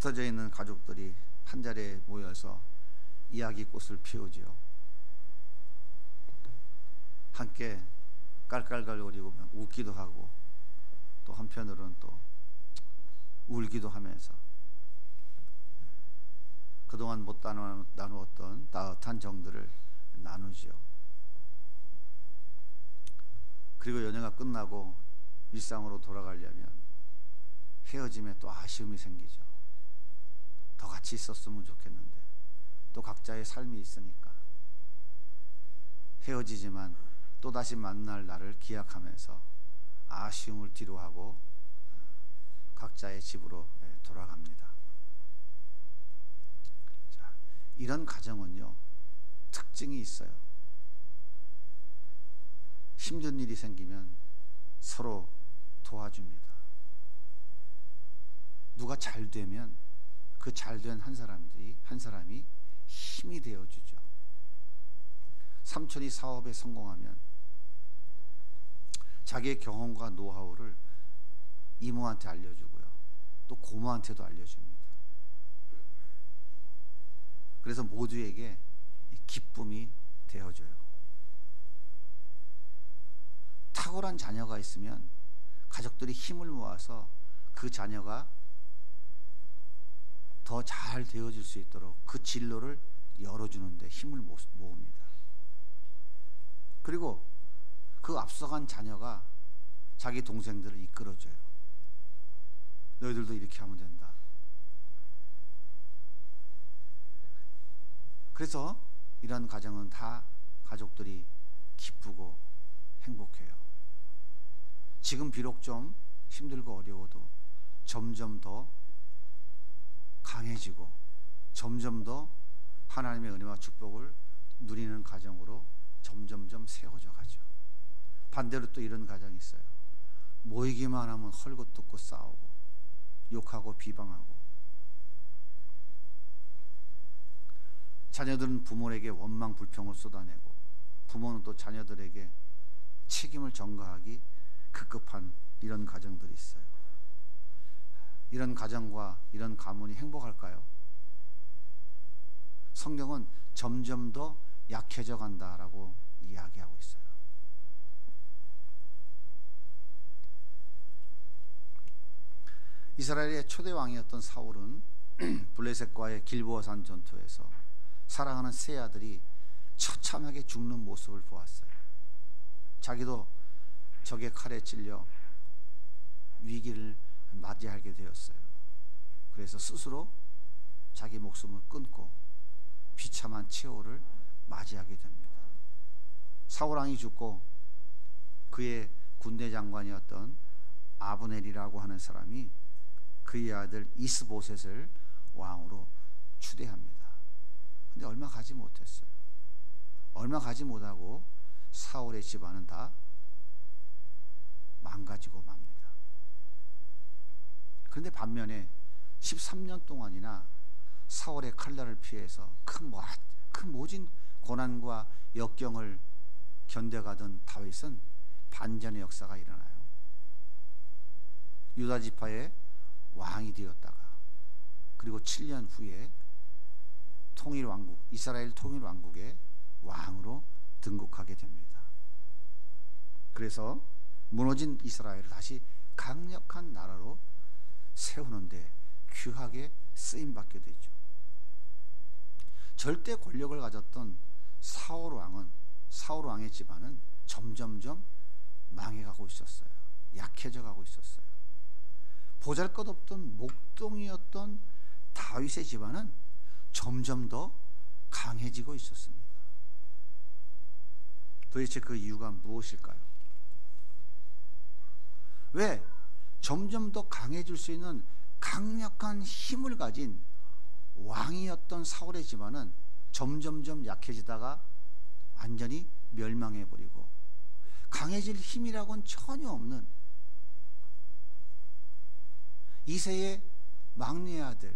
흩어져 있는 가족들이 한자리에 모여서 이야기꽃을 피우지요. 함께 깔깔거리고 웃기도 하고 또 한편으로는 또 울기도 하면서 그동안 못 나누었던 따뜻한 정들을 나누지요. 그리고 연휴가 끝나고 일상으로 돌아가려면 헤어짐에 또 아쉬움이 생기죠. 더 같이 있었으면 좋겠는데 또 각자의 삶이 있으니까 헤어지지만 또다시 만날 날을 기약하면서 아쉬움을 뒤로하고 각자의 집으로 돌아갑니다. 자, 이런 가정은요 특징이 있어요. 힘든 일이 생기면 서로 도와줍니다. 누가 잘 되면 그 잘된 한 사람이 힘이 되어주죠. 삼촌이 사업에 성공하면 자기의 경험과 노하우를 이모한테 알려주고요. 또 고모한테도 알려줍니다. 그래서 모두에게 기쁨이 되어줘요. 탁월한 자녀가 있으면 가족들이 힘을 모아서 그 자녀가 더 잘 되어질 수 있도록 그 진로를 열어주는데 힘을 모읍니다. 그리고 그 앞서간 자녀가 자기 동생들을 이끌어줘요. 너희들도 이렇게 하면 된다. 그래서 이런 가정은 다 가족들이 기쁘고 행복해요. 지금 비록 좀 힘들고 어려워도 점점 더 강해지고 점점 더 하나님의 은혜와 축복을 누리는 가정으로 점점점 세워져 가죠. 반대로 또 이런 가정이 있어요. 모이기만 하면 헐것듣고 싸우고 욕하고 비방하고, 자녀들은 부모에게 원망 불평을 쏟아내고 부모는 또 자녀들에게 책임을 전가하기 급급한 이런 가정들이 있어요. 이런 가정과 이런 가문이 행복할까요? 성경은 점점 더 약해져 간다라고 이야기하고 있어요. 이스라엘의 초대 왕이었던 사울은 블레셋과의 길보아산 전투에서 사랑하는 세 아들이 처참하게 죽는 모습을 보았어요. 자기도 적의 칼에 찔려 위기를 맞이하게 되었어요. 그래서 스스로 자기 목숨을 끊고 비참한 최후를 맞이하게 됩니다. 사울왕이 죽고 그의 군대 장관이었던 아브넬이라고 하는 사람이 그의 아들 이스보셋을 왕으로 추대합니다. 근데 얼마 가지 못했어요. 얼마 가지 못하고 사울의 집안은 다 망가지고 맙니다. 그런데 반면에 13년 동안이나 사울의 칼날을 피해서 큰 모진 고난과 역경을 견뎌가던 다윗은 반전의 역사가 일어나요. 유다 지파의 왕이 되었다가 그리고 7년 후에 이스라엘 통일 왕국의 왕으로 등극하게 됩니다. 그래서 무너진 이스라엘을 다시 강력한 나라로 세우는데 귀하게 쓰임받게 되죠. 절대 권력을 가졌던 사울 왕의 집안은 점점점 망해가고 있었어요. 약해져 가고 있었어요. 보잘것없던 목동이었던 다윗의 집안은 점점 더 강해지고 있었습니다. 도대체 그 이유가 무엇일까요? 왜 점점 더 강해질 수 있는 강력한 힘을 가진 왕이었던 사울의 집안은 점점점 약해지다가 완전히 멸망해버리고 강해질 힘이라고는 전혀 없는 이새의 막내 아들,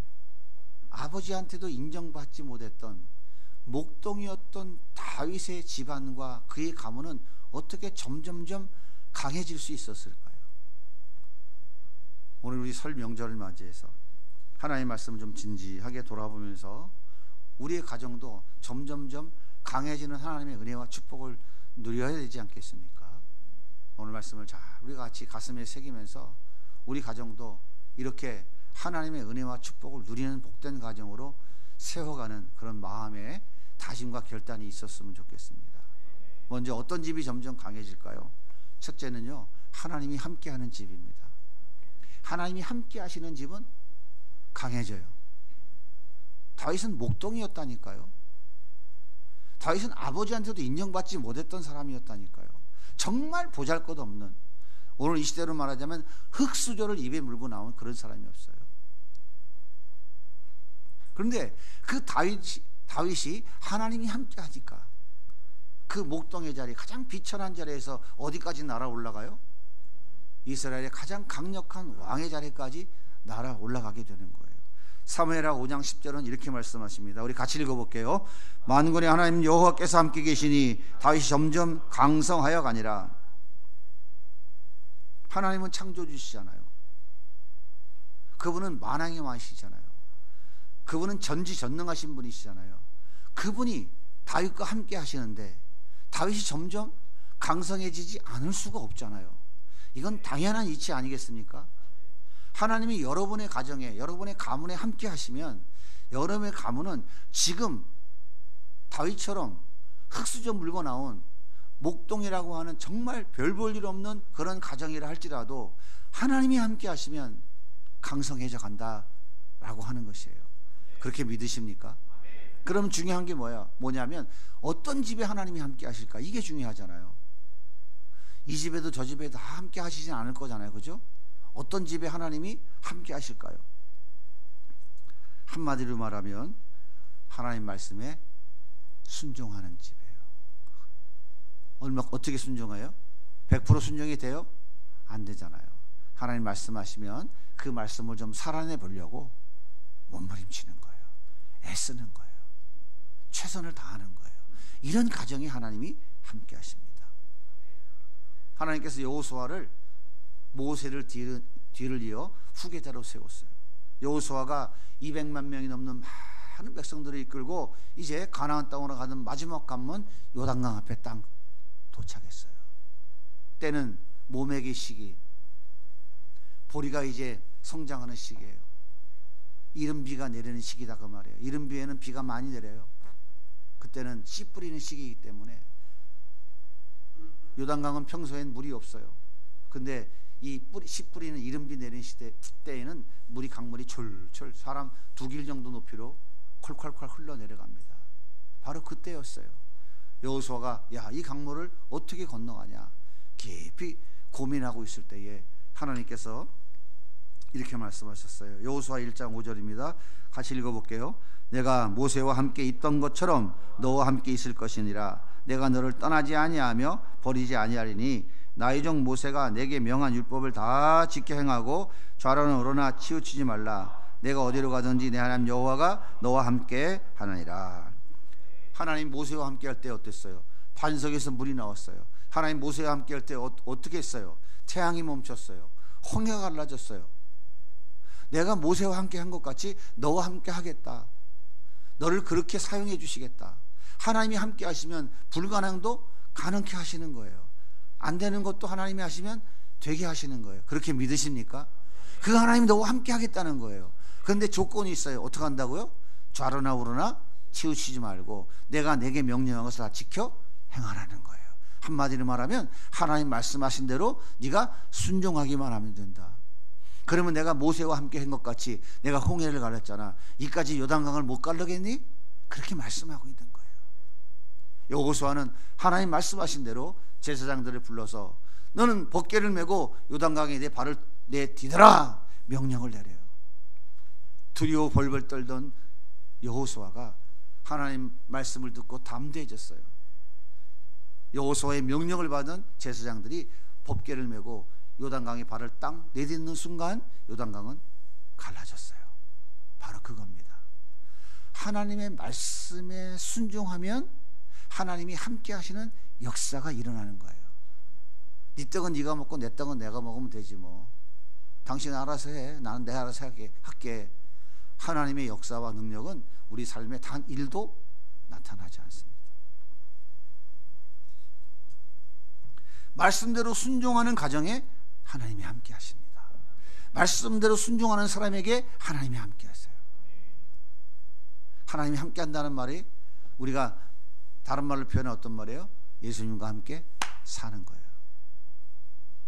아버지한테도 인정받지 못했던 목동이었던 다윗의 집안과 그의 가문은 어떻게 점점점 강해질 수 있었을까요? 오늘 우리 설 명절을 맞이해서 하나님 말씀을 좀 진지하게 돌아보면서 우리의 가정도 점점점 강해지는 하나님의 은혜와 축복을 누려야 되지 않겠습니까? 오늘 말씀을 잘 우리가 같이 가슴에 새기면서 우리 가정도 이렇게 하나님의 은혜와 축복을 누리는 복된 가정으로 세워가는 그런 마음의 다짐과 결단이 있었으면 좋겠습니다. 먼저 어떤 집이 점점 강해질까요? 첫째는요, 하나님이 함께하는 집입니다. 하나님이 함께 하시는 집은 강해져요. 다윗은 목동이었다니까요. 다윗은 아버지한테도 인정받지 못했던 사람이었다니까요. 정말 보잘것없는, 오늘 이 시대로 말하자면 흙수저를 입에 물고 나온 그런 사람이었어요. 그런데 그 다윗이 하나님이 함께 하니까 그 목동의 자리, 가장 비천한 자리에서 어디까지 날아 올라가요? 이스라엘의 가장 강력한 왕의 자리까지 날아 올라가게 되는 거예요. 사무엘하 5장 10절은 이렇게 말씀하십니다. 우리 같이 읽어볼게요. 만군의 하나님 여호와께서 함께 계시니 다윗이 점점 강성하여 가니라. 하나님은 창조주시잖아요. 그분은 만왕의 왕이시잖아요. 그분은 전지전능하신 분이시잖아요. 그분이 다윗과 함께 하시는데 다윗이 점점 강성해지지 않을 수가 없잖아요. 이건 당연한 이치 아니겠습니까? 하나님이 여러분의 가정에, 여러분의 가문에 함께 하시면 여러분의 가문은 지금 다윗처럼 흙수저 물고 나온 목동이라고 하는 정말 별 볼 일 없는 그런 가정이라 할지라도 하나님이 함께 하시면 강성해져 간다라고 하는 것이에요. 그렇게 믿으십니까? 그럼 중요한 게 뭐냐면 어떤 집에 하나님이 함께 하실까? 이게 중요하잖아요. 이 집에도 저 집에도 다 함께 하시진 않을 거잖아요. 그죠? 어떤 집에 하나님이 함께 하실까요? 한마디로 말하면 하나님 말씀에 순종하는 집이에요. 어떻게 순종해요? 100% 순종이 돼요? 안 되잖아요. 하나님 말씀하시면 그 말씀을 좀 살아내 보려고 몸부림치는 거예요. 애쓰는 거예요. 최선을 다하는 거예요. 이런 가정에 하나님이 함께 하십니다. 하나님께서 여호수아를 모세를 뒤를 이어 후계자로 세웠어요. 여호수아가 200만 명이 넘는 많은 백성들을 이끌고 이제 가나안 땅으로 가는 마지막 관문 요단강 앞에 땅 도착했어요. 때는 모매기 시기, 보리가 이제 성장하는 시기예요. 이른 비가 내리는 시기다 그 말이에요. 이른 비에는 비가 많이 내려요. 그때는 씨 뿌리는 시기이기 때문에 요단강은 평소엔 물이 없어요. 근데 이 씨 뿌리는 이른비 내리는 때에는 물이 강물이 졸졸 사람 2길 정도 높이로 콸콸콸 흘러내려갑니다. 바로 그때였어요. 여호수아가 이 강물을 어떻게 건너가냐 깊이 고민하고 있을 때에 하나님께서 이렇게 말씀하셨어요. 여호수아 1장 5절입니다. 같이 읽어볼게요. 내가 모세와 함께 있던 것처럼 너와 함께 있을 것이니라. 내가 너를 떠나지 아니하며 버리지 아니하리니 나의 종 모세가 내게 명한 율법을 다 지켜 행하고 좌로나 우로나 치우치지 말라. 내가 어디로 가든지 내 하나님 여호와가 너와 함께 하느니라. 하나님 모세와 함께 할 때 어땠어요? 반석에서 물이 나왔어요. 하나님 모세와 함께 할 때 어떻게 했어요? 태양이 멈췄어요. 홍해가 갈라졌어요. 내가 모세와 함께 한 것 같이 너와 함께 하겠다. 너를 그렇게 사용해 주시겠다. 하나님이 함께 하시면 불가능도 가능케 하시는 거예요. 안 되는 것도 하나님이 하시면 되게 하시는 거예요. 그렇게 믿으십니까? 그 하나님이 너와 함께 하겠다는 거예요. 그런데 조건이 있어요. 어떻게 한다고요? 좌로나 우로나 치우치지 말고 내가 내게 명령한 것을 다 지켜 행하라는 거예요. 한마디로 말하면 하나님 말씀하신 대로 네가 순종하기만 하면 된다. 그러면 내가 모세와 함께 한 것 같이 내가 홍해를 갈랐잖아. 이까지 요단강을 못 갈르겠니? 그렇게 말씀하고 있는 거예요. 여호수아는 하나님 말씀하신 대로 제사장들을 불러서 너는 벗개를 메고 요단강에 내 발을 내디뎌라 명령을 내려요. 두려워 벌벌 떨던 여호수아가 하나님 말씀을 듣고 담대해졌어요. 여호수아의 명령을 받은 제사장들이 벗개를 메고 요단강에 발을 딱 내딛는 순간 요단강은 갈라졌어요. 바로 그겁니다. 하나님의 말씀에 순종하면 하나님이 함께 하시는 역사가 일어나는 거예요. 네 떡은 네가 먹고 내 떡은 내가 먹으면 되지 뭐. 당신 알아서 해. 나는 내가 알아서 할게. 하나님의 역사와 능력은 우리 삶에 단 1도 나타나지 않습니다. 말씀대로 순종하는 가정에 하나님이 함께 하십니다. 말씀대로 순종하는 사람에게 하나님이 함께 하세요. 하나님이 함께 한다는 말이 우리가 다른 말로 표현해 어떤 말이에요? 예수님과 함께 사는 거예요.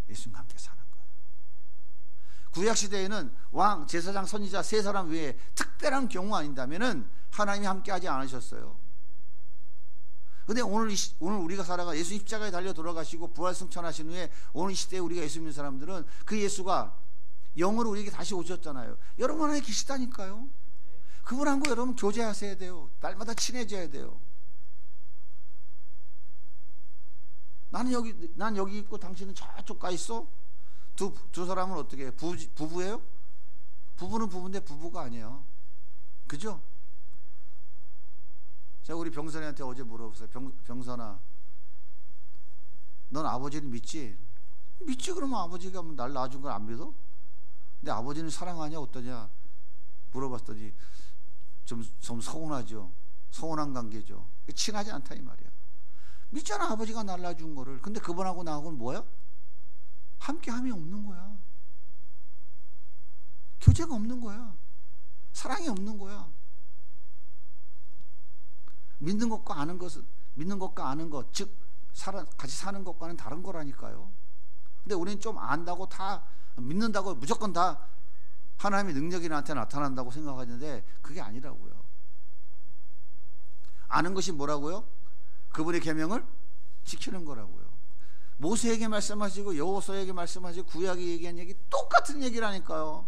예수님과 함께 사는 거예요. 구약시대에는 왕, 제사장, 선지자 세 사람 외에 특별한 경우 아닌다면은 하나님이 함께 하지 않으셨어요. 근데 오늘 우리가 살아가 예수 십자가에 달려 돌아가시고 부활 승천하신 후에 오늘 이 시대에 우리가 예수 믿는 사람들은 그 예수가 영으로 우리에게 다시 오셨잖아요. 여러분 안에 계시다니까요. 그분하고 여러분 교제하셔야 돼요. 날마다 친해져야 돼요. 난 여기 있고 당신은 저쪽 가 있어? 두 사람은 어떻게 해요? 부부예요? 부부는 부부인데 부부가 아니에요. 그죠? 제가 우리 병선이한테 어제 물어봤어요. 병선아, 넌 아버지를 믿지? 믿지. 그러면 아버지가 날 낳아준 걸 안 믿어? 근데 아버지는 사랑하냐 어떠냐 물어봤더니 좀 서운하죠. 서운한 관계죠. 친하지 않다 이 말이야. 믿잖아, 아버지가 날 낳아준 거를. 근데 그분하고 나하고는 뭐야? 함께함이 없는 거야. 교제가 없는 거야. 사랑이 없는 거야. 믿는 것과 아는 것, 즉 같이 사는 것과는 다른 거라니까요. 근데 우리는 좀 안다고 다 믿는다고 무조건 다 하나님의 능력이 나한테 나타난다고 생각하는데 그게 아니라고요. 아는 것이 뭐라고요? 그분의 계명을 지키는 거라고요. 모세에게 말씀하시고 여호수아에게 말씀하시고 구약에 얘기한 얘기 똑같은 얘기라니까요.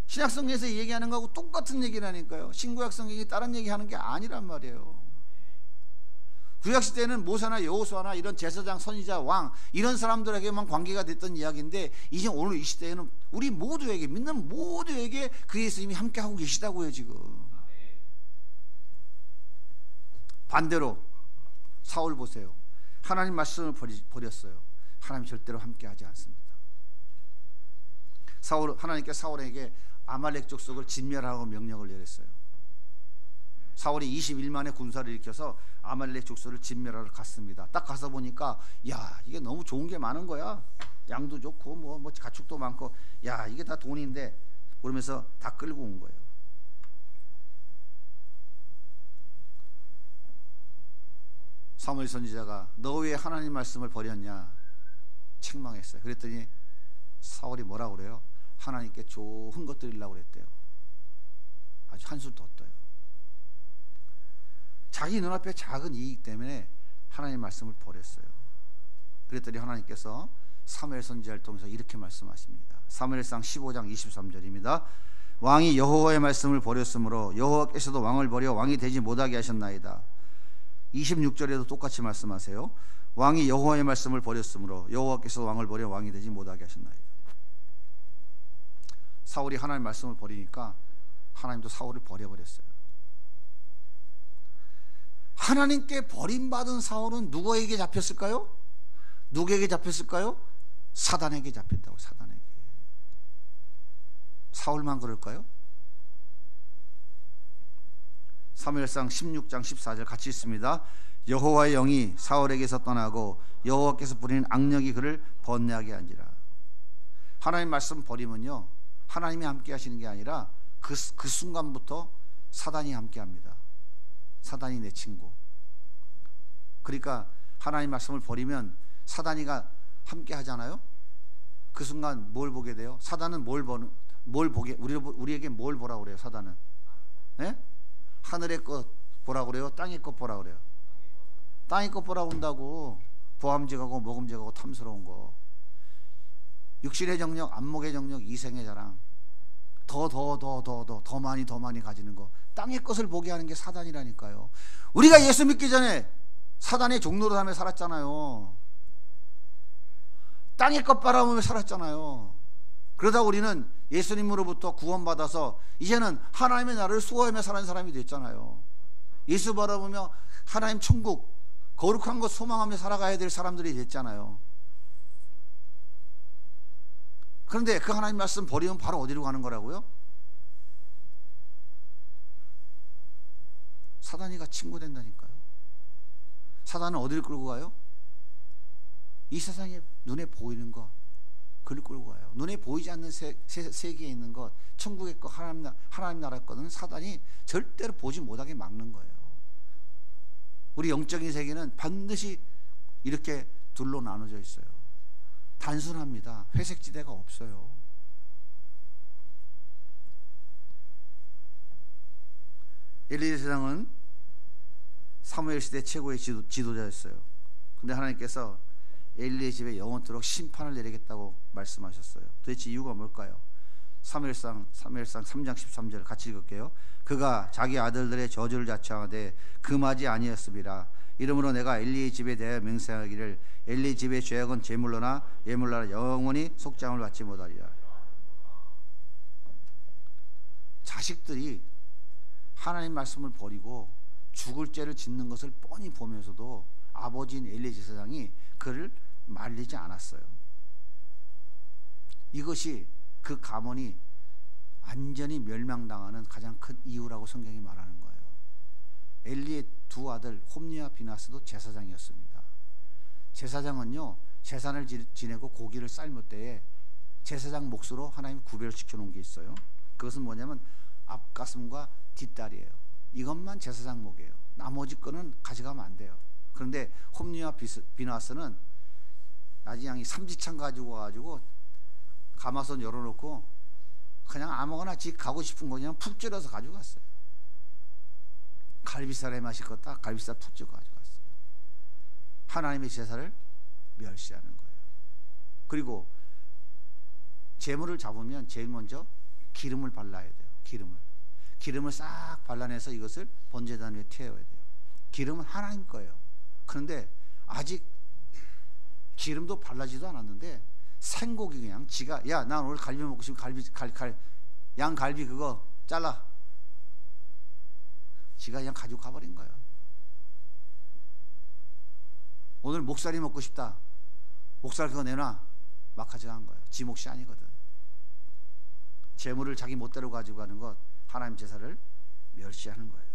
신약성경에서 얘기하는 거하고 똑같은 얘기라니까요. 신구약성경이 다른 얘기하는 게 아니란 말이에요. 구약시대에는 모세나 여호수아나 이런 제사장, 선지자, 왕 이런 사람들에게만 관계가 됐던 이야기인데 이제 오늘 이 시대에는 우리 모두에게, 믿는 모두에게 그 예수님이 함께하고 계시다고요. 지금 반대로 사울 보세요. 하나님 말씀을 버렸어요. 하나님 절대로 함께하지 않습니다. 하나님께 사울에게 아말렉 족속을 진멸하라고 명령을 내렸어요. 사울이 21만의 군사를 일으켜서 아말렉 족속을 진멸하러 갔습니다. 딱 가서 보니까 야, 이게 너무 좋은 게 많은 거야. 양도 좋고 뭐 가축도 많고, 야, 이게 다 돈인데 그러면서 다 끌고 온 거예요. 사무엘 선지자가 너 왜 하나님 말씀을 버렸냐 책망했어요. 그랬더니 사울이 뭐라고 그래요? 하나님께 좋은 것 드리려고 그랬대요. 아주 한술 더 떠요. 자기 눈앞에 작은 이익 때문에 하나님 말씀을 버렸어요. 그랬더니 하나님께서 사무엘 선지자를 통해서 이렇게 말씀하십니다. 사무엘상 15장 23절입니다. 왕이 여호와의 말씀을 버렸으므로 여호와께서도 왕을 버려 왕이 되지 못하게 하셨나이다. 26절에도 똑같이 말씀하세요. 왕이 여호와의 말씀을 버렸으므로 여호와께서도 왕을 버려 왕이 되지 못하게 하셨나이다. 사울이 하나님 말씀을 버리니까 하나님도 사울을 버려버렸어요. 하나님께 버림받은 사울은 누구에게 잡혔을까요? 누구에게 잡혔을까요? 사단에게 잡혔다고. 사단에게. 사울만 그럴까요? 사무엘상 16장 14절 같이 있습니다. 여호와의 영이 사울에게서 떠나고 여호와께서 부리는 악력이 그를 번뇌하게 한지라. 하나님 말씀 버리면요, 하나님이 함께 하시는 게 아니라 그 순간부터 사단이 함께 합니다. 사단이 내 친구. 그러니까 하나님 말씀을 버리면 사단이가 함께 하잖아요. 그 순간 뭘 보게 돼요? 사단은 우리에게 뭘 보라고 그래요? 사단은 네? 하늘의 것 보라고 그래요? 땅의 것 보라고 그래요? 땅의 것 보라고 한다고. 보암직하고 모금직하고 탐스러운 거, 육신의 정력, 안목의 정력, 이생의 자랑, 더 많이 가지는 거, 땅의 것을 보게 하는 게 사단이라니까요. 우리가 예수 믿기 전에 사단의 종로로 하며 살았잖아요. 땅의 것 바라보며 살았잖아요. 그러다 우리는 예수님으로부터 구원받아서 이제는 하나님의 나라를 수호하며 사는 사람이 됐잖아요. 예수 바라보며 하나님 천국, 거룩한 것 소망하며 살아가야 될 사람들이 됐잖아요. 그런데 그 하나님 말씀 버리면 바로 어디로 가는 거라고요? 사단이가 친구된다니까요. 사단은 어디를 끌고 가요? 이 세상에 눈에 보이는 것, 그를 끌고 가요. 눈에 보이지 않는 세계에 있는 것, 천국의 것, 하나님 나라 것은 사단이 절대로 보지 못하게 막는 거예요. 우리 영적인 세계는 반드시 이렇게 둘로 나눠져 있어요. 단순합니다. 회색지대가 없어요. 엘리 제사장은 사무엘 시대 최고의 지도자였어요. 근데 하나님께서 엘리의 집에 영원토록 심판을 내리겠다고 말씀하셨어요. 도대체 이유가 뭘까요? 사무엘상 3장 13절 같이 읽을게요. 그가 자기 아들들의 저주를 자청하되 금하지 아니었음이라. 이러므로 내가 엘리의 집에 대하여 맹세하기를 엘리 집의 죄악은 제물로나 예물로나 영원히 속장을 받지 못하리라. 자식들이 하나님 말씀을 버리고 죽을 죄를 짓는 것을 뻔히 보면서도 아버지인 엘리 제사장이 그를 말리지 않았어요. 이것이 그 가문이 완전히 멸망당하는 가장 큰 이유라고 성경이 말하는 거예요. 엘리의 두 아들 홈니와 비나스도 제사장이었습니다. 제사장은요, 제사를 지내고 고기를 삶을 때에 제사장 몫으로 하나님 구별을 시켜놓은 게 있어요. 그것은 뭐냐면 앞가슴과 뒷다리예요. 이것만 제사장 몫이에요. 나머지 거는 가져가면 안 돼요. 그런데 홈니와 비나스는 나지양이 삼지창 가지고 와가지고 가마솥 열어놓고 그냥 아무거나 지 가고 싶은 거 그냥 푹 찔러서 가지고 갔어요. 갈비살에 맛이 컸다. 갈비살 푹 찔러 가지고 갔어요. 하나님의 제사를 멸시하는 거예요. 그리고 제물을 잡으면 제일 먼저 기름을 발라야 돼요. 기름을 싹 발라내서 이것을 번제단 위에 태워야 돼요. 기름은 하나님 거예요. 그런데 아직 기름도 발라지도 않았는데 생고기 그냥 지가 야, 난 오늘 갈비 먹고 싶으면 양갈비 그거 잘라. 지가 그냥 가지고 가버린 거예요. 오늘 목살이 먹고 싶다. 목살 그거 내놔. 막 가져간 거예요. 지 몫이 아니거든. 재물을 자기 멋대로 가지고 가는 것, 하나님 제사를 멸시하는 거예요.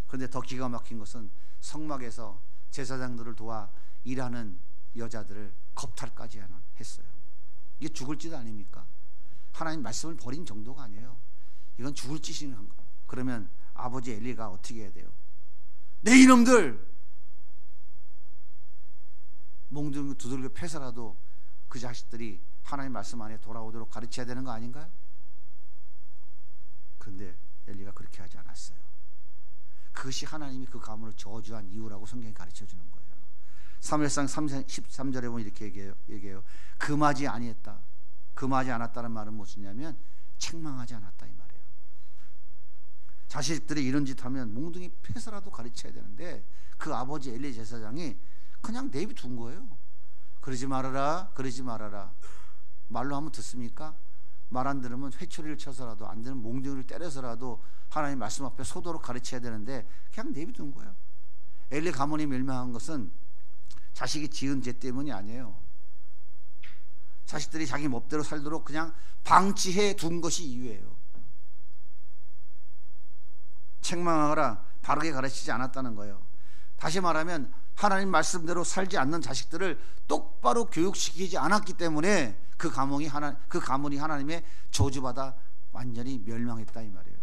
그런데 더 기가 막힌 것은 성막에서 제사장들을 도와 일하는 여자들을 겁탈까지 했어요. 이게 죽을 짓 아닙니까? 하나님 말씀을 버린 정도가 아니에요. 이건 죽을 짓인 거. 그러면 아버지 엘리가 어떻게 해야 돼요? 내 이놈들 몽둥이 두들겨 패서라도 그 자식들이 하나님 말씀 안에 돌아오도록 가르쳐야 되는 거 아닌가요? 그런데 엘리가 그렇게 하지 않았어요. 그것이 하나님이 그 가문을 저주한 이유라고 성경이 가르쳐 주는 거예요. 사무엘상 13절에 보면 이렇게 얘기해요. 금하지 아니했다. 금하지 않았다는 말은 무엇이냐면 책망하지 않았다 이 말이에요. 자식들이 이런 짓 하면 몽둥이 패서라도 가르쳐야 되는데 그 아버지 엘리 제사장이 그냥 내비둔 거예요. 그러지 말아라, 그러지 말아라. 말로 하면 듣습니까? 말 안 들으면 회초리를 쳐서라도, 안 들으면 몽둥이를 때려서라도 하나님 말씀 앞에 서도록 가르쳐야 되는데 그냥 내비둔 거예요. 엘리 가문이 멸망한 것은 자식이 지은 죄 때문이 아니에요. 자식들이 자기 멋대로 살도록 그냥 방치해 둔 것이 이유예요. 책망하거나 바르게 가르치지 않았다는 거예요. 다시 말하면 하나님 말씀대로 살지 않는 자식들을 똑바로 교육시키지 않았기 때문에 그 가문이 하나님의 저주받아 완전히 멸망했다 이 말이에요.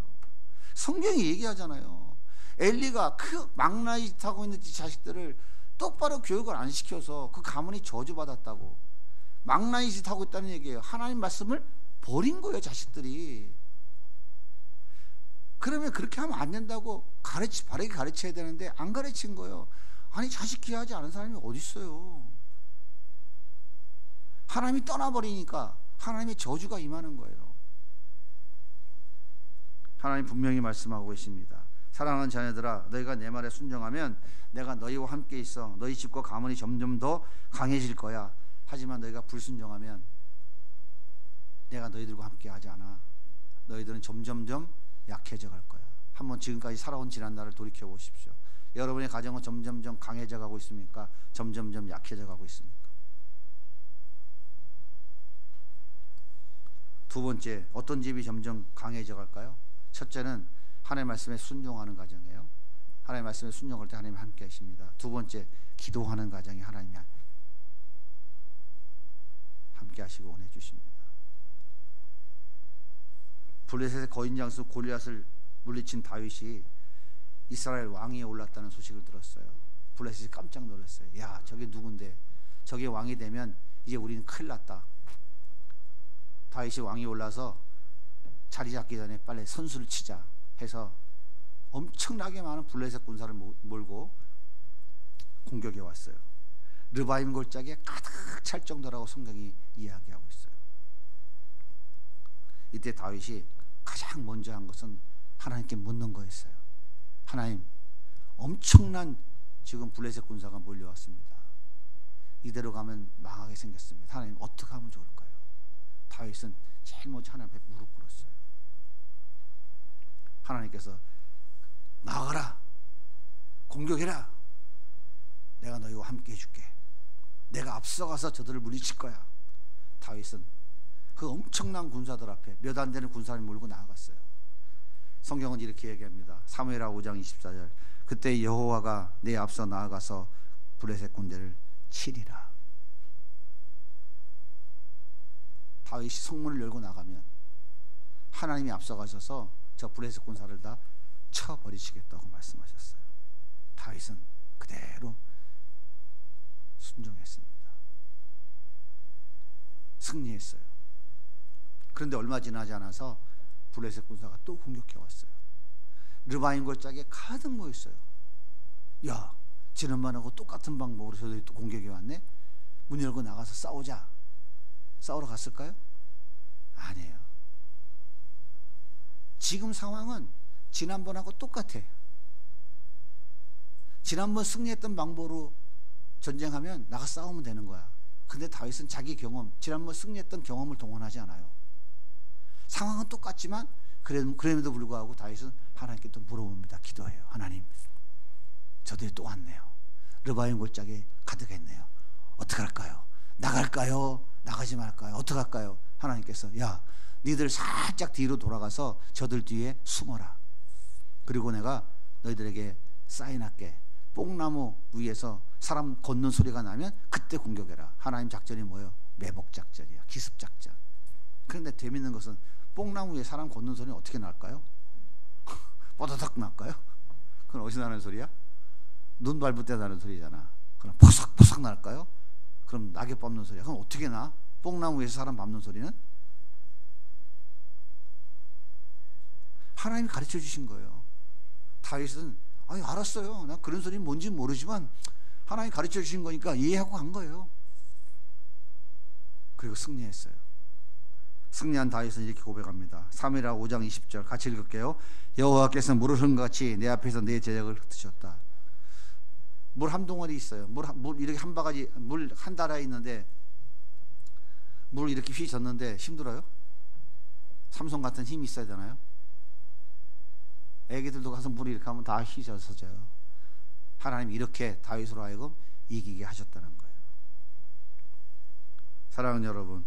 성경이 얘기하잖아요. 엘리가 그 막나이 타고 있는 자식들을 똑바로 교육을 안 시켜서 그 가문이 저주받았다고. 막나이 짓 하고 있다는 얘기예요. 하나님 말씀을 버린 거예요, 자식들이. 그러면 그렇게 하면 안 된다고 바르게 가르쳐야 되는데 안 가르친 거예요. 아니, 자식 귀하지 않은 사람이 어디 있어요? 하나님이 떠나버리니까 하나님의 저주가 임하는 거예요. 하나님 분명히 말씀하고 계십니다. 사랑하는 자녀들아, 너희가 내 말에 순종하면 내가 너희와 함께 있어 너희 집과 가문이 점점 더 강해질 거야. 하지만 너희가 불순종하면 내가 너희들과 함께 하지 않아. 너희들은 점점점 약해져 갈 거야. 한번 지금까지 살아온 지난 날을 돌이켜 보십시오. 여러분의 가정은 점점점 강해져 가고 있습니까? 점점점 약해져 가고 있습니까? 두 번째, 어떤 집이 점점 강해져 갈까요? 첫째는 하나님의 말씀에 순종하는 가정이에요. 하나님 말씀에 순종할 때 하나님이 함께 하십니다. 두 번째, 기도하는 가정에 하나님이 함께 하시고 은혜 주십니다. 블레셋의 거인 장수 골리앗을 물리친 다윗이 이스라엘 왕위에 올랐다는 소식을 들었어요. 블레셋이 깜짝 놀랐어요. 야, 저게 누군데? 저게 왕이 되면 이제 우리는 큰일 났다. 다윗이 왕이 올라서 자리 잡기 전에 빨리 선수를 치자 해서 엄청나게 많은 블레셋 군사를 몰고 공격해 왔어요. 르바임 골짜기에 가득 찰 정도라고 성경이 이야기하고 있어요. 이때 다윗이 가장 먼저 한 것은 하나님께 묻는 거였어요. 하나님, 엄청난 지금 블레셋 군사가 몰려왔습니다. 이대로 가면 망하게 생겼습니다. 하나님, 어떻게 하면 좋을까요? 다윗은 제일 먼저 하나님 앞에 무릎 꿇었어요. 하나님께서 나가라, 공격해라, 내가 너희와 함께 해줄게, 내가 앞서가서 저들을 물리칠 거야. 다윗은 그 엄청난 군사들 앞에 몇 안 되는 군사를 몰고 나아갔어요. 성경은 이렇게 얘기합니다. 사무엘하 5장 24절, 그때 여호와가 내 앞서 나아가서 블레셋 군대를 치리라. 다윗이 성문을 열고 나가면 하나님이 앞서가셔서 저 블레셋 군사를 다 쳐버리시겠다고 말씀하셨어요. 다윗은 그대로 순종했습니다. 승리했어요. 그런데 얼마 지나지 않아서 블레셋 군사가 또 공격해 왔어요. 르바임 골짜기에 가득 모였어요. 야, 지난번하고 똑같은 방법으로 저들이 또 공격해 왔네. 문 열고 나가서 싸우자. 싸우러 갔을까요? 아니에요. 지금 상황은 지난번하고 똑같아. 지난번 승리했던 방법으로 전쟁하면 나가 싸우면 되는 거야. 근데 다윗은 자기 경험, 지난번 승리했던 경험을 동원하지 않아요. 상황은 똑같지만 그럼에도 불구하고 다윗은 하나님께 또 물어봅니다. 기도해요. 하나님, 저들이 또 왔네요. 르바임 골짜기에 가득했네요. 어떻게 할까요? 나갈까요? 나가지 말까요? 어떻게 할까요? 하나님께서, 야, 니들 살짝 뒤로 돌아가서 저들 뒤에 숨어라. 그리고 내가 너희들에게 사인할게. 뽕나무 위에서 사람 걷는 소리가 나면 그때 공격해라. 하나님 작전이 뭐예요? 매복 작전이야. 기습 작전. 그런데 재밌는 것은 뽕나무 위에 사람 걷는 소리는 어떻게 날까요? 뽀드득 날까요? 그건 어디서 나는 소리야? 눈 밟을 때 나는 소리잖아. 그럼 포삭포삭 날까요? 그럼 낙엽 밟는 소리야. 그럼 어떻게 나? 뽕나무 위에서 사람 밟는 소리는? 하나님이 가르쳐 주신 거예요. 다윗은 아니 알았어요. 나 그런 소리는 뭔지 모르지만 하나님이 가르쳐 주신 거니까 이해하고 간 거예요. 그리고 승리했어요. 승리한 다윗은 이렇게 고백합니다. 사무엘하 5장 20절 같이 읽을게요. 여호와께서 물을 흐름같이 내 앞에서 내 제적을 흩으셨다. 물 한 동아리 있어요. 물 이렇게 한 바가지, 물 한 다라에 있는데 물 이렇게 휘젓는데 힘들어요? 삼손 같은 힘이 있어야 되나요? 애기들도 가서 물 이렇게 하면 다 휘젓어져요. 하나님이 이렇게 다윗으로 하여금 이기게 하셨다는 거예요. 사랑하는 여러분,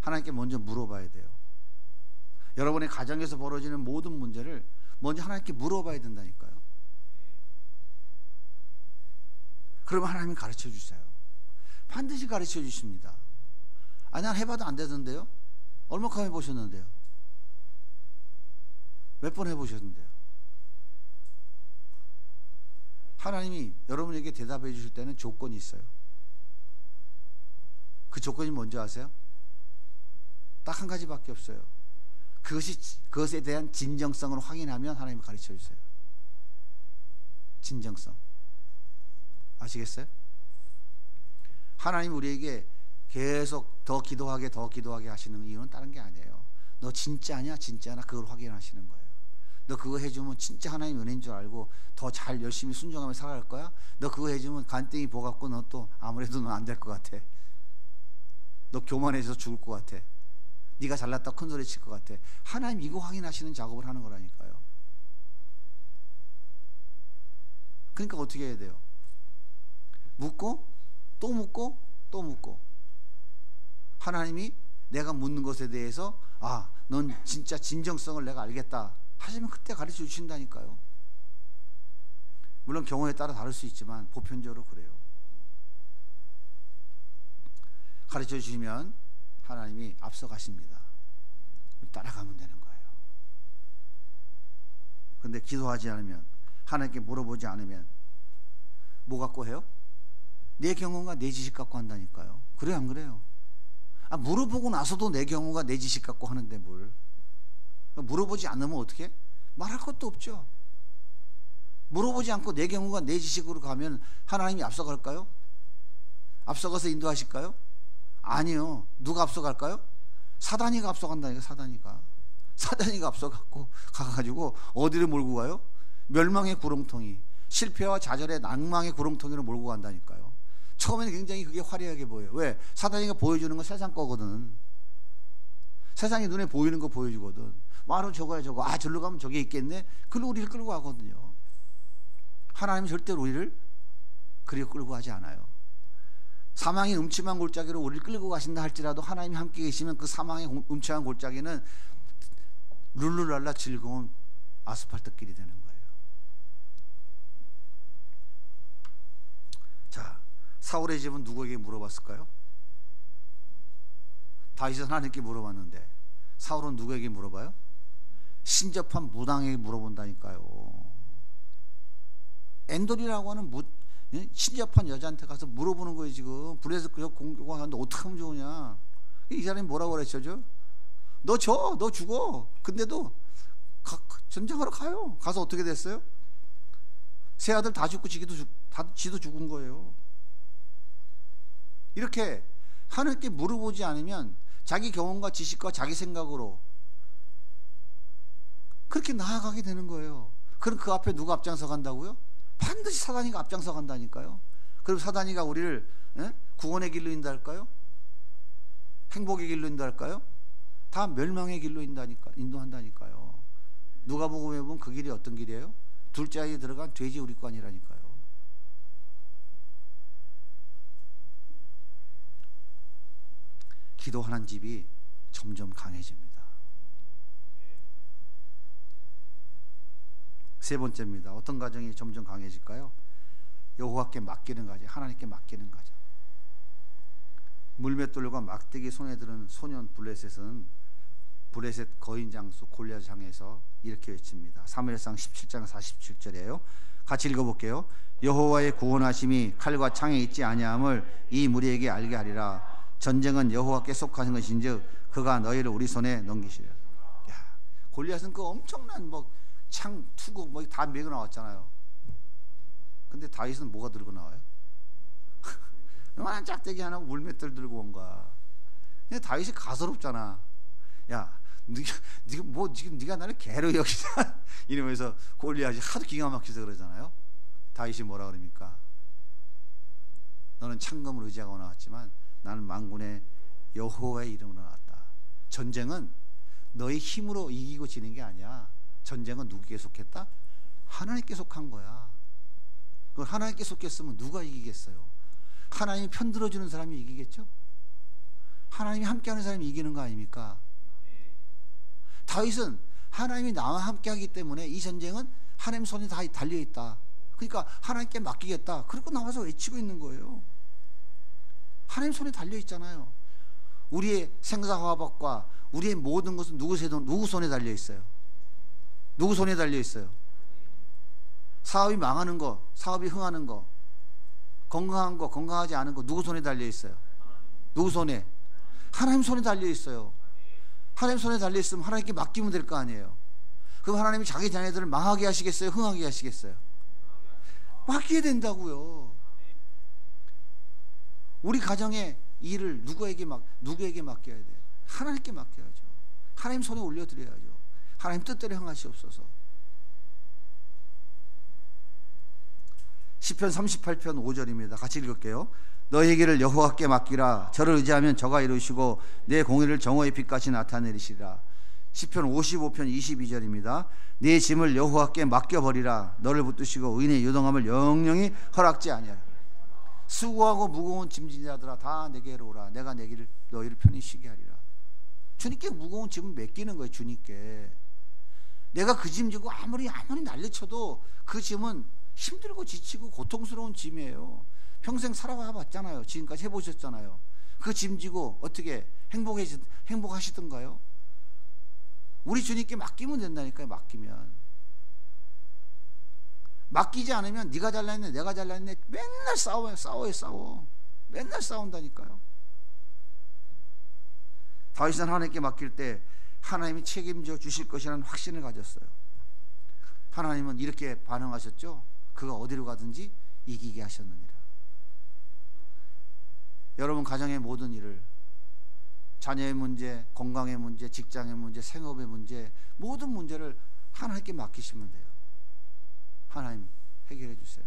하나님께 먼저 물어봐야 돼요. 여러분의 가정에서 벌어지는 모든 문제를 먼저 하나님께 물어봐야 된다니까요. 그러면 하나님이 가르쳐 주세요. 반드시 가르쳐 주십니다. 아니, 난 해봐도 안 되던데요? 얼마큼 해보셨는데요? 몇 번 해보셨는데요? 하나님이 여러분에게 대답해 주실 때는 조건이 있어요. 그 조건이 뭔지 아세요? 딱 한 가지밖에 없어요. 그것에 대한 진정성을 확인하면 하나님이 가르쳐 주세요. 진정성. 아시겠어요? 하나님 우리에게 계속 더 기도하게 하시는 이유는 다른 게 아니에요. 너 진짜냐 진짜나 그걸 확인하시는 거예요. 너 그거 해주면 진짜 하나님 은혜인 줄 알고 더 잘 열심히 순종하며 살아갈 거야? 너 그거 해주면 간땡이 보갖고 너 또 아무래도 넌 안 될 것 같아. 너 교만해서 죽을 것 같아. 네가 잘났다 큰 소리 칠 것 같아. 하나님 이거 확인하시는 작업을 하는 거라니까요. 그러니까 어떻게 해야 돼요? 묻고 또 묻고 또 묻고. 하나님이 내가 묻는 것에 대해서 아, 넌 진짜 진정성을 내가 알겠다 하시면 그때 가르쳐 주신다니까요. 물론 경우에 따라 다를 수 있지만 보편적으로 그래요. 가르쳐 주시면 하나님이 앞서 가십니다. 따라가면 되는 거예요. 근데 기도하지 않으면, 하나님께 물어보지 않으면 뭐 갖고 해요? 내 경험과 내 지식 갖고 한다니까요. 그래요, 안 그래요? 물어보고 나서도 내 경험과 내 지식 갖고 하는데 뭘. 물어보지 않으면 어떻게? 말할 것도 없죠. 물어보지 않고 내 경험과 내 지식으로 가면 하나님이 앞서갈까요? 앞서가서 인도하실까요? 아니요. 누가 앞서갈까요? 사단이가 앞서간다니까. 사단이가 앞서갖고 가가지고 어디를 몰고 가요? 멸망의 구렁텅이, 실패와 좌절의 낭망의 구렁텅이로 몰고 간다니까요. 처음에는 굉장히 그게 화려하게 보여요. 왜? 사단이가 보여주는 건 세상 거거든. 세상이 눈에 보이는 거 보여주거든. 바로 저거야 저거. 절로 가면 저게 있겠네. 그걸로 우리를 끌고 가거든요. 하나님은 절대로 우리를 그리 끌고 가지 않아요. 사망의 음침한 골짜기로 우리를 끌고 가신다 할지라도 하나님이 함께 계시면 그 사망의 음침한 골짜기는 룰루랄라 즐거운 아스팔트 길이 되는 거예요. 자, 사울의 집은 누구에게 물어봤을까요? 다윗은 하나님께 물어봤는데 사울은 누구에게 물어봐요? 신접한 무당에게 물어본다니까요. 엔돌이라고 하는 신접한 여자한테 가서 물어보는 거예요. 지금 불에서 공격하는데 어떻게 하면 좋으냐. 이 사람이 뭐라고 그랬죠? 너 죽어. 근데도 전쟁하러 가요. 가서 어떻게 됐어요? 세 아들 다 죽고 지도 죽은 거예요. 이렇게 하나님께 물어보지 않으면 자기 경험과 지식과 자기 생각으로 그렇게 나아가게 되는 거예요. 그럼 그 앞에 누가 앞장서 간다고요? 반드시 사단이가 앞장서 간다니까요. 그럼 사단이가 우리를 구원의 길로 인도할까요? 행복의 길로 인도할까요? 다 멸망의 길로 인도한다니까요. 누가복음에 보면 그 길이 어떤 길이에요? 둘째 아이에 들어간 돼지 우리관이라니까요. 기도하는 집이 점점 강해집니다. 세 번째입니다. 어떤 가정이 점점 강해질까요? 여호와께 맡기는 가정, 하나님께 맡기는 가정. 물맷돌과 막대기 손에 드는 소년 블레셋은 블레셋 거인 장수 골리앗 향해서 이렇게 외칩니다. 사무엘상 17장 47절이에요. 같이 읽어볼게요. 여호와의 구원하심이 칼과 창에 있지 아니함을 이 무리에게 알게 하리라. 전쟁은 여호와께 속하는 것인즉 그가 너희를 우리 손에 넘기시리라. 골리앗은 그 엄청난 창, 투구 다 메고 나왔잖아요. 근데 다윗은 뭐가 들고 나와요? 요만한 짝대기 하나 물맷돌 들고 온 거야. 근데 다윗이 가소롭잖아. 야, 네가 뭐 지금 네가 나를 개로 여기냐? 이러면서 골리앗이 하도 기가 막혀서 그러잖아요. 다윗이 뭐라 그럽니까? 너는 창검을 의지하고 나왔지만 나는 만군의 여호와의 이름으로 나왔다. 전쟁은 너의 힘으로 이기고 지는 게 아니야. 전쟁은 누구에게 속했다? 하나님께 속한 거야. 그걸 하나님께 속했으면 누가 이기겠어요? 하나님이 편들어주는 사람이 이기겠죠? 하나님이 함께하는 사람이 이기는 거 아닙니까? 다윗은 하나님이 나와 함께하기 때문에 이 전쟁은 하나님 손에 다 달려있다. 그러니까 하나님께 맡기겠다. 그러고 나와서 외치고 있는 거예요. 하나님 손에 달려있잖아요. 우리의 생사화복과 우리의 모든 것은 누구 손에 달려있어요? 누구 손에 달려있어요? 사업이 망하는 거, 사업이 흥하는 거, 건강한 거, 건강하지 않은 거 누구 손에 달려있어요? 누구 손에? 하나님 손에 달려있어요. 하나님 손에 달려있으면 하나님께 맡기면 될 거 아니에요. 그럼 하나님이 자기 자녀들을 망하게 하시겠어요? 흥하게 하시겠어요? 맡겨야 된다고요. 우리 가정의 일을 누구에게 맡겨야 돼요? 하나님께 맡겨야죠. 하나님 손에 올려드려야죠. 하나님 뜻대로 행하시옵소서. 시편 38편 5절입니다. 같이 읽을게요. 너희 길을 여호와께 맡기라. 저를 의지하면 저가 이루시고 내 공의를 정오의 빛같이 나타내리시리라. 시편 55편 22절입니다. 네 짐을 여호와께 맡겨버리라. 너를 붙드시고 의인의 유동함을 영영히 허락지 아니하라. 수고하고 무거운 짐진 자들아 다 내게로 오라. 내가 너희를 편히 쉬게 하리라. 주님께 무거운 짐을 맡기는 거예요. 주님께. 내가 그 짐 지고 아무리 난리쳐도 그 짐은 힘들고 지치고 고통스러운 짐이에요. 평생 살아와 봤잖아요. 지금까지 해보셨잖아요. 그 짐 지고 어떻게 행복하시던가요? 우리 주님께 맡기면 된다니까요. 맡기지 않으면 네가 잘났네 내가 잘났네 맨날 싸워요. 맨날 싸운다니까요. 다윗은 하나님께 맡길 때 하나님이 책임져 주실 것이라는 확신을 가졌어요. 하나님은 이렇게 반응하셨죠. 그가 어디로 가든지 이기게 하셨느니라. 여러분 가정의 모든 일을, 자녀의 문제, 건강의 문제, 직장의 문제, 생업의 문제, 모든 문제를 하나님께 맡기시면 돼요. 하나님 해결해 주세요.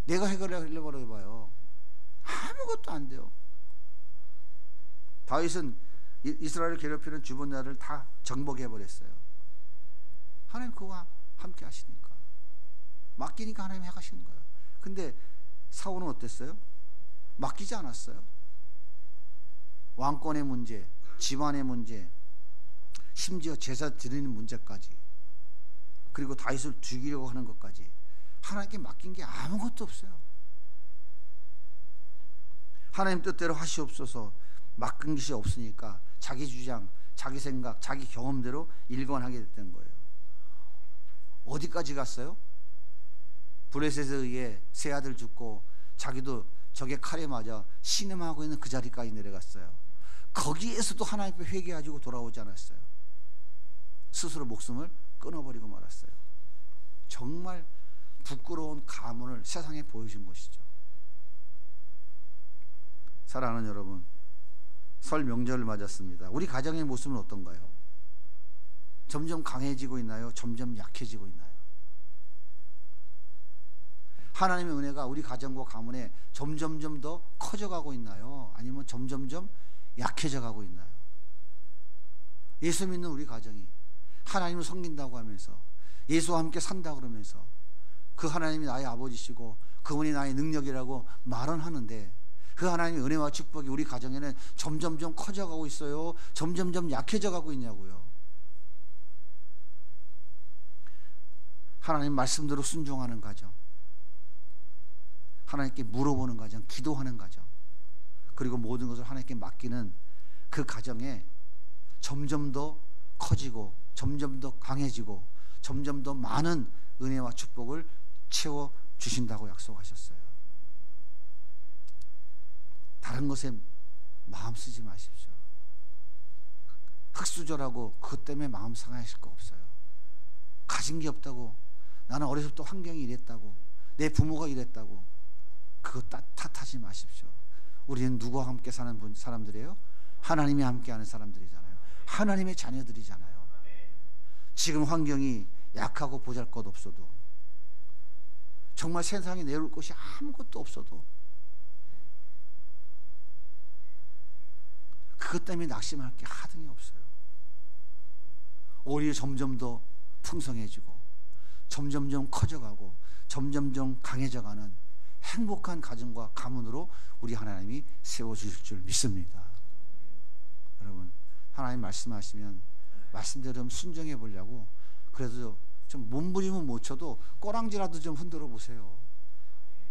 내가 해결하려고 해봐요. 아무것도 안 돼요. 다윗은 이스라엘을 괴롭히는 주변 나라를 다 정복해 버렸어요. 하나님 그와 함께 하시니까, 맡기니까 하나님이 하시는 거예요. 근데 사울은 어땠어요? 맡기지 않았어요. 왕권의 문제, 집안의 문제, 심지어 제사 드리는 문제까지, 그리고 다윗을 죽이려고 하는 것까지 하나님께 맡긴 게 아무것도 없어요. 하나님 뜻대로 하시옵소서 맡긴 것이 없으니까 자기 주장, 자기 생각, 자기 경험대로 일관하게 됐던 거예요. 어디까지 갔어요? 블레셋에 의해 세 아들 죽고 자기도 적의 칼에 맞아 신음하고 있는 그 자리까지 내려갔어요. 거기에서도 하나님 앞에 회개하고 돌아오지 않았어요. 스스로 목숨을 끊어버리고 말았어요. 정말 부끄러운 가문을 세상에 보여준 것이죠. 사랑하는 여러분, 설 명절을 맞았습니다. 우리 가정의 모습은 어떤가요? 점점 강해지고 있나요? 점점 약해지고 있나요? 하나님의 은혜가 우리 가정과 가문에 점점점 더 커져가고 있나요? 아니면 점점점 약해져 가고 있나요? 예수 믿는 우리 가정이 하나님을 섬긴다고 하면서 예수와 함께 산다고 그러면서 그 하나님이 나의 아버지시고 그분이 나의 능력이라고 말은 하는데 그 하나님의 은혜와 축복이 우리 가정에는 점점점 커져가고 있어요? 점점점 약해져 가고 있냐고요? 하나님 말씀대로 순종하는 가정, 하나님께 물어보는 가정, 기도하는 가정, 그리고 모든 것을 하나님께 맡기는 그 가정에 점점 더 커지고 점점 더 강해지고 점점 더 많은 은혜와 축복을 채워 주신다고 약속하셨어요. 다른 것에 마음 쓰지 마십시오. 흑수저라고 그것 때문에 마음 상하실 거 없어요. 가진 게 없다고, 나는 어렸을 때 환경이 이랬다고, 내 부모가 이랬다고, 그거 탓하지 마십시오. 우리는 누구와 함께 사는 사람들이에요? 하나님이 함께하는 사람들이잖아요. 하나님의 자녀들이잖아요. 지금 환경이 약하고 보잘것없어도, 정말 세상에 내올 것이 아무것도 없어도 그것 때문에 낙심할 게 하등이 없어요. 오히려 점점 더 풍성해지고 점점점 커져가고 점점점 강해져가는 행복한 가정과 가문으로 우리 하나님이 세워주실 줄 믿습니다. 여러분, 하나님 말씀하시면 말씀대로 좀 순종해 보려고, 그래도 좀 몸부림은 못 쳐도 꼬랑지라도 좀 흔들어 보세요.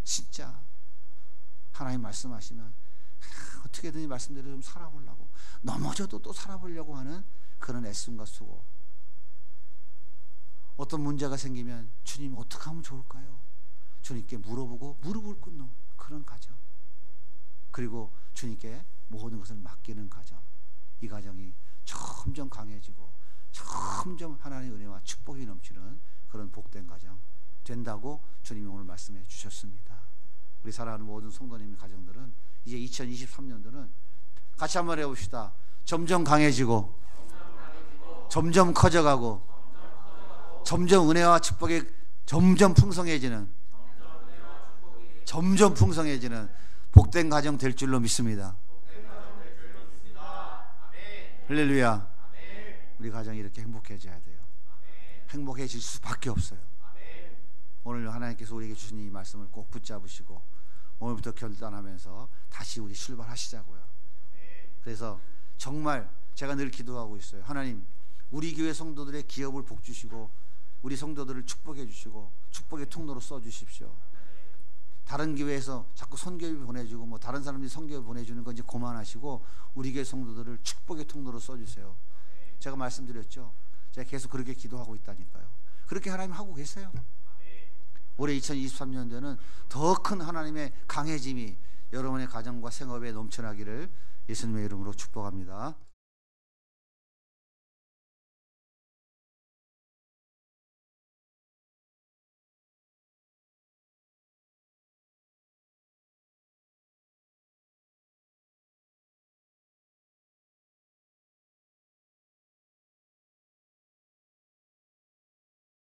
진짜 하나님 말씀하시면 어떻게든 이 말씀대로 좀 살아보려고, 넘어져도 또 살아보려고 하는 그런 애씀과 수고. 어떤 문제가 생기면 주님 어떻게 하면 좋을까요? 주님께 물어보고 무릎을 꿇는 그런 가정, 그리고 주님께 모든 것을 맡기는 가정, 이 가정이 점점 강해지고 점점 하나님의 은혜와 축복이 넘치는 그런 복된 가정 된다고 주님이 오늘 말씀해 주셨습니다. 우리 사랑하는 모든 성도님의 가정들은 이제 2023년도는 같이 한번 해봅시다. 점점 강해지고 점점 커져가고 점점 은혜와 축복이 점점 풍성해지는, 점점 풍성해지는 복된 가정 될 줄로 믿습니다. 할렐루야. 우리 가정이 이렇게 행복해져야 돼요. 행복해질 수밖에 없어요. 오늘 하나님께서 우리에게 주신 이 말씀을 꼭 붙잡으시고 오늘부터 결단하면서 다시 우리 출발하시자고요. 그래서 정말 제가 늘 기도하고 있어요. 하나님, 우리 교회 성도들의 기업을 복 주시고 우리 성도들을 축복해 주시고 축복의 통로로 써 주십시오. 다른 교회에서 자꾸 선교회 보내주고 뭐 다른 사람들이 선교회 보내주는 건 이제 그만하시고 우리 교회 성도들을 축복의 통로로 써 주세요. 제가 말씀드렸죠. 제가 계속 그렇게 기도하고 있다니까요. 그렇게 하나님 하고 계세요. 올해 2023년도에는 더 큰 하나님의 강해짐이 여러분의 가정과 생업에 넘쳐나기를 예수님의 이름으로 축복합니다.